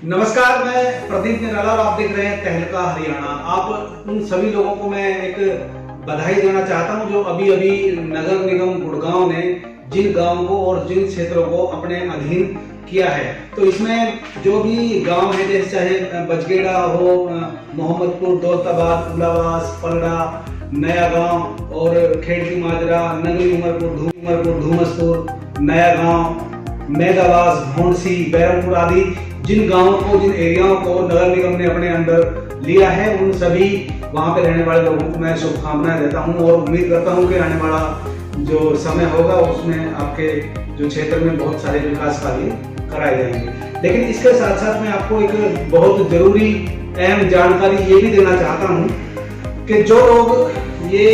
नमस्कार, मैं प्रदीप निराला और आप देख रहे हैं तहलका हरियाणा। आप उन सभी लोगों को मैं एक बधाई देना चाहता हूं जो अभी अभी नगर निगम गुड़गांव ने जिन गांवों को और जिन क्षेत्रों को अपने अधीन किया है। तो इसमें जो भी गांव है, जैसे चाहे बजगेड़ा हो, मोहम्मदपुर, दौलताबाद, उलावास, पलड़ा, नया गांव और खेड़की माजरा, नगरी उमरपुर, धूमसपुर, नया गांव, मेदावास, भोंडसी, बैरमपुर आदि जिन गांवों को, जिन एरियाओं को नगर निगम ने अपने अंदर लिया है, उन सभी वहां पे रहने वाले लोगों को मैं शुभकामनाएं देता हूं और उम्मीद करता हूं कि आने वाला जो समय होगा उसमें आपके जो क्षेत्र में बहुत सारे विकास कार्य कराए जाएंगे। लेकिन इसके साथ साथ मैं आपको एक बहुत जरूरी अहम जानकारी ये भी देना चाहता हूँ कि जो लोग ये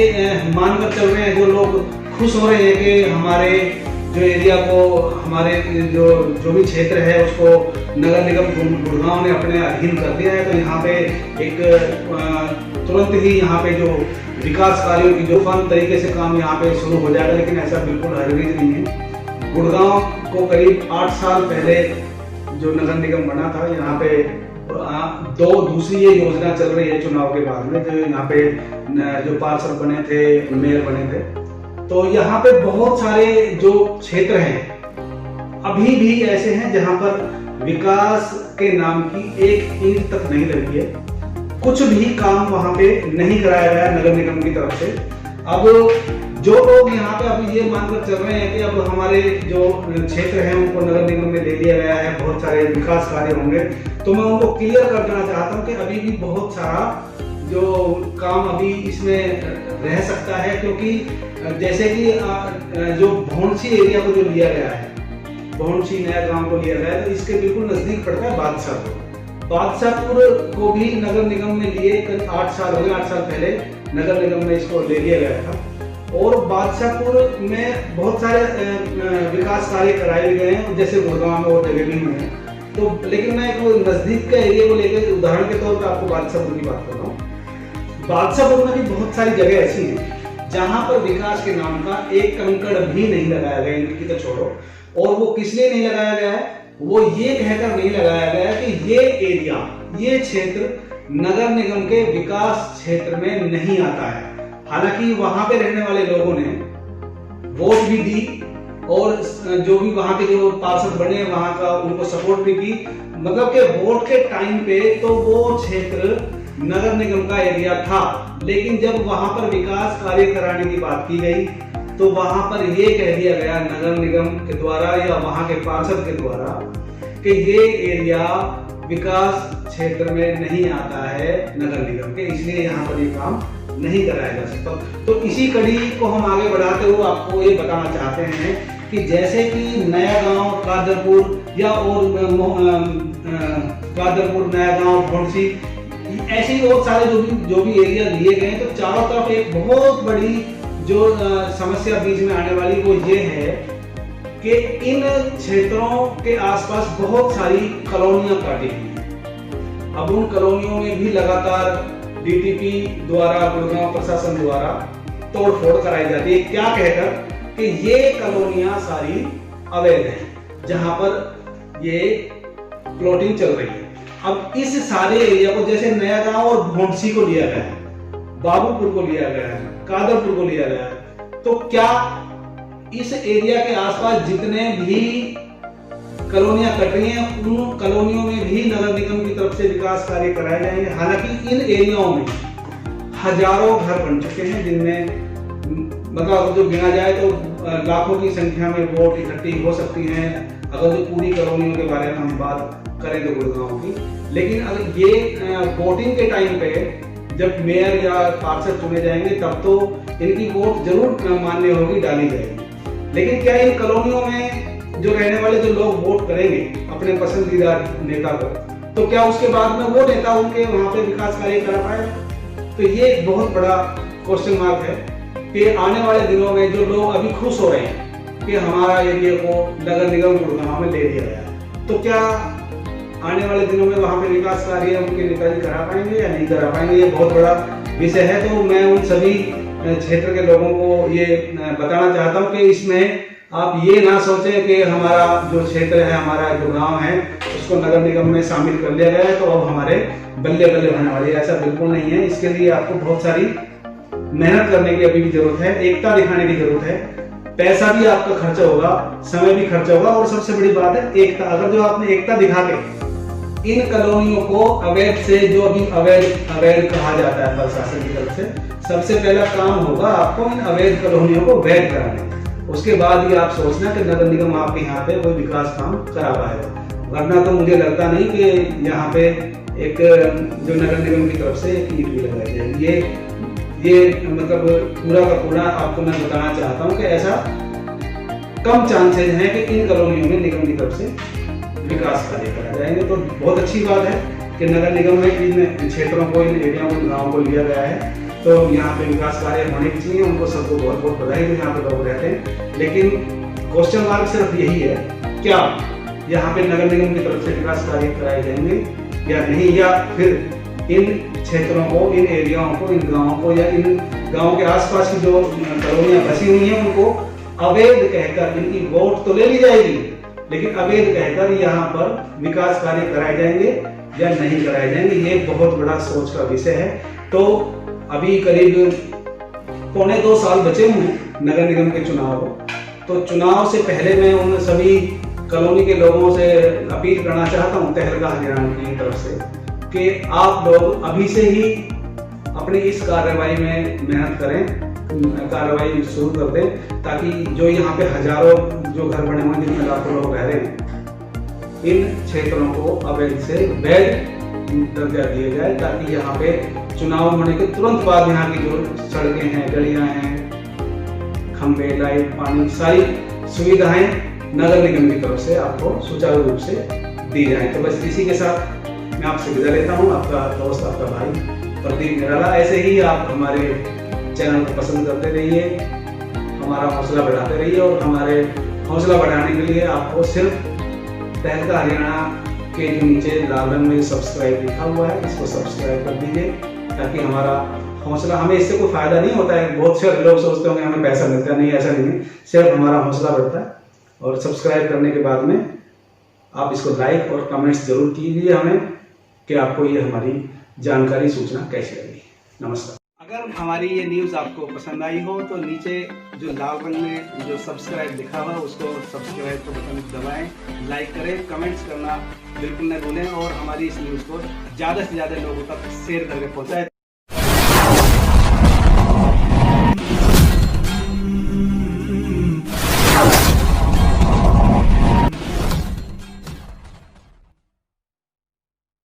मानकर चल रहे हैं, जो लोग खुश हो रहे हैं कि हमारे जो एरिया को, हमारे जो भी क्षेत्र है उसको नगर निगम गुड़गांव ने अपने अधीन कर दिया है, तो यहाँ पे एक तुरंत ही यहाँ पे जो विकास कार्यों की जो फन तरीके से काम यहाँ पे शुरू हो जाएगा। लेकिन ऐसा बिल्कुल हरगिज नहीं है। गुड़गांव को करीब 8 साल पहले जो नगर निगम बना था, यहाँ पे दूसरी ये योजना चल रही है चुनाव के बाद में, जो यहाँ पे जो पार्षद बने थे, मेयर बने थे, तो यहाँ पे बहुत सारे जो क्षेत्र हैं अभी भी ऐसे हैं जहाँ पर विकास के नाम की एक ईंट तक नहीं लगी है। कुछ भी काम वहाँ पे नहीं कराया गया नगर निगम की तरफ से। अब जो लोग यहाँ पे अभी ये मानकर चल रहे हैं कि अब हमारे जो क्षेत्र हैं उनको नगर निगम में ले लिया गया है, बहुत सारे विकास कार्य होंगे, तो मैं उनको क्लियर कर देना चाहता हूँ कि अभी भी बहुत सारा जो काम अभी इसमें रह सकता है। क्योंकि जैसे कि जो भोंडसी एरिया को जो लिया गया है, भोंडसी नया गांव को लिया गया है, तो इसके बिल्कुल नजदीक पड़ता है बादशाहपुर को भी नगर निगम में लिए 8 साल हो गए। 8 साल पहले नगर निगम में इसको ले लिया गया था और बादशाहपुर में बहुत सारे विकास कार्य कराए गए हैं, जैसे गुड़गांव में और जगह भी हुए हैं। तो लेकिन मैं एक नजदीक का एरिया को लेकर उदाहरण के तौर पर आपको बादशाहपुर की बात कर रहा हूँ। बादशाहपुर में भी बहुत सारी जगह ऐसी हैं जहां पर विकास के नाम का एक कंकड़ भी नहीं लगाया गया, इनकी तो छोड़ो। और वो किस लिए नहीं लगाया गया है, वो ये कहकर नहीं लगाया गया कि ये एरिया, ये क्षेत्र नगर निगम के विकास क्षेत्र में नहीं आता है। हालांकि वहां पे रहने वाले लोगों ने वोट भी दी और जो भी वहां के जो पार्षद बने वहां का उनको सपोर्ट भी की, मतलब कि वोट के टाइम पे तो वो क्षेत्र नगर निगम का एरिया था। लेकिन जब वहां पर विकास कार्य कराने की बात की गई तो वहां पर यह कह दिया गया नगर निगम के द्वारा या वहां के पार्षद के द्वारा कि ये एरिया विकास क्षेत्र में नहीं आता है नगर निगम के, इसलिए यहाँ पर ये काम नहीं कराया जा सकता। तो इसी कड़ी को हम आगे बढ़ाते हुए आपको ये बताना चाहते हैं कि जैसे कि नया गांव, कादरपुर या और कादरपुर, नया गांव, भोंडसी, ऐसे ही बहुत सारे जो भी एरिया लिए गए, तो चारों तरफ एक बहुत बड़ी जो समस्या बीच में आने वाली वो ये है कि इन क्षेत्रों के आसपास बहुत सारी कॉलोनियां काटी गई हैं। अब उन कॉलोनियों में भी लगातार डीटीपी द्वारा, गुड़गांव प्रशासन द्वारा तोड़फोड़ कराई जाती है, क्या कहकर कि ये कॉलोनियां सारी अवैध हैं जहां पर ये प्लॉटिंग चल रही है। अब इस सारे एरिया को, जैसे नया गांव और भोंडसी को लिया गया है, बाबूपुर को लिया गया है, कादरपुर को लिया गया है, तो क्या इस एरिया के आसपास जितने भी कॉलोनियां कट रही हैं उन कॉलोनियों में भी नगर निगम की तरफ से विकास कार्य कराए जाएंगे। हालांकि इन एरियाओं में हजारों घर बन चुके हैं, जिनमें मतलब जो गिना जाए तो लाखों की संख्या में वोट इकट्ठी हो सकती हैं अगर जो पूरी कॉलोनियों के बारे में हम बात करें तो गुड़गांव की। लेकिन अगर ये वोटिंग के टाइम पे जब मेयर या पार्षद चुने जाएंगे तब तो इनकी वोट जरूर मान्य होगी, डाली जाएगी। लेकिन क्या इन कॉलोनियों में जो रहने वाले जो लोग वोट करेंगे अपने पसंदीदा नेता को, तो क्या उसके बाद में वो नेता उनके वहां पे विकास कार्य करा पाएगा? तो ये एक बहुत बड़ा क्वेश्चन मार्क है कि आने वाले दिनों में जो लोग अभी खुश हो रहे हैं कि हमारा एरिया को नगर निगम गुड़गांव में ले लिया गया, तो क्या आने वाले दिनों में वहां पे विकास कार्य उनके नेताजी करा पाएंगे या नहीं करा पाएंगे? ये बहुत बड़ा विषय है। तो मैं उन सभी क्षेत्र के लोगों को ये बताना चाहता हूँ कि इसमें आप ये ना सोचें कि हमारा जो क्षेत्र है, हमारा जो गांव है, उसको नगर निगम में शामिल कर लिया गया है तो अब हमारे बल्ले बल्ले होने वाली है। ऐसा बिल्कुल नहीं है। इसके लिए आपको बहुत सारी मेहनत करने की अभी भी जरूरत है, एकता दिखाने की जरूरत है। पैसा भी आपका खर्चा होगा, समय भी खर्चा होगा, और सबसे बड़ी बात है एकता। अगर जो आपने एकता दिखा के इन कॉलोनियों को अवैध से, जो अभी अवैध कहा जाता है प्रशासन की तरफ से, सबसे पहला काम होगा आपको इन अवैध कॉलोनियों को वैध कराने। उसके बाद ही आप सोचना कि नगर निगम आपके यहाँ पे कोई विकास काम करा पाएगा। वरना तो मुझे लगता नहीं कि यहाँ पे एक जो नगर निगम की तरफ से एक ईंट भी लगाई जाएगी। ये मतलब पूरा का पूरा आपको मैं बताना चाहता हूँ कि ऐसा कम चांसेस हैं कि इन कॉलोनियों में निगम की तरफ से विकास कार्य कराए जाएंगे। तो बहुत अच्छी बात है कि नगर निगम में इन क्षेत्रों को, इन एरिया को, गाँव को लिया गया है। तो यहाँ पे विकास कार्य होने की चाहिए। उनको सबको बहुत बहुत बधाई है यहाँ पे लोग रहते हैं। लेकिन क्वेश्चन मार्क सिर्फ यही है, क्या यहाँ पे नगर निगम की तरफ से विकास कार्य कराए जाएंगे या नहीं, या फिर इन क्षेत्रों को, इन एरियाओं को, इन गाँवों को या इन गाँव के आसपास की जो कॉलोनियाँ बसी हुई हैं उनको अवैध कहकर, इनकी वोट तो ले ली जाएगी लेकिन अवैध कहकर यहाँ पर विकास कार्य कराए जाएंगे या नहीं कराए जाएंगे, ये बहुत बड़ा सोच का विषय है। तो अभी करीब 1.25 साल बचे हुए नगर निगम के चुनाव को। तो चुनाव से पहले मैं उन सभी कॉलोनी के लोगों से अपील करना चाहता हूँ, तहलका हरियाणा की तरफ से, कि आप लोग अभी से ही अपनी इस कार्रवाई में मेहनत करें, कार्रवाई शुरू कर दें, ताकि जो यहाँ पे हजारों जो घर बने हुए हैं जिनमें लाखों लोग रह रहे हैं, इन क्षेत्रों को अवैध से वैध दर्जा दिया जाए, ताकि यहाँ पे चुनाव होने के तुरंत बाद यहाँ की जो सड़कें हैं, गलियां हैं, खंभे, लाइट, पानी, सारी सुविधाएं नगर निगम की तरफ से आपको सुचारू रूप से दी जाए। तो बस इसी के साथ मैं आपसे विदा लेता हूँ। आपका दोस्त, आपका भाई प्रदीप निराला। ऐसे ही आप हमारे चैनल को पसंद करते रहिए, हमारा हौसला बढ़ाते रहिए, और हमारे हौसला बढ़ाने के लिए आपको सिर्फ तहलका हरियाणा के जो नीचे लाल रंग में सब्सक्राइब लिखा हुआ है, इसको सब्सक्राइब कर दीजिए, ताकि हमारा हौसला, हमें इससे कोई फायदा नहीं होता है। बहुत से लोग सोचते होंगे हमें पैसा मिलता नहीं, ऐसा नहीं है, सिर्फ हमारा हौसला बढ़ता है। और सब्सक्राइब करने के बाद में आप इसको लाइक और कमेंट्स जरूर कीजिए हमें कि आपको ये हमारी जानकारी, सूचना कैसी लगी। नमस्कार। अगर हमारी ये न्यूज़ आपको पसंद आई हो तो नीचे जो लाल रंग में जो सब्सक्राइब लिखा हुआ है उसको सब्सक्राइब का बटन दबाएं, लाइक करें, कमेंट्स करना बिल्कुल न भूलें, और हमारी इस न्यूज़ को ज़्यादा से ज़्यादा लोगों तक शेयर करके पहुँचाएं।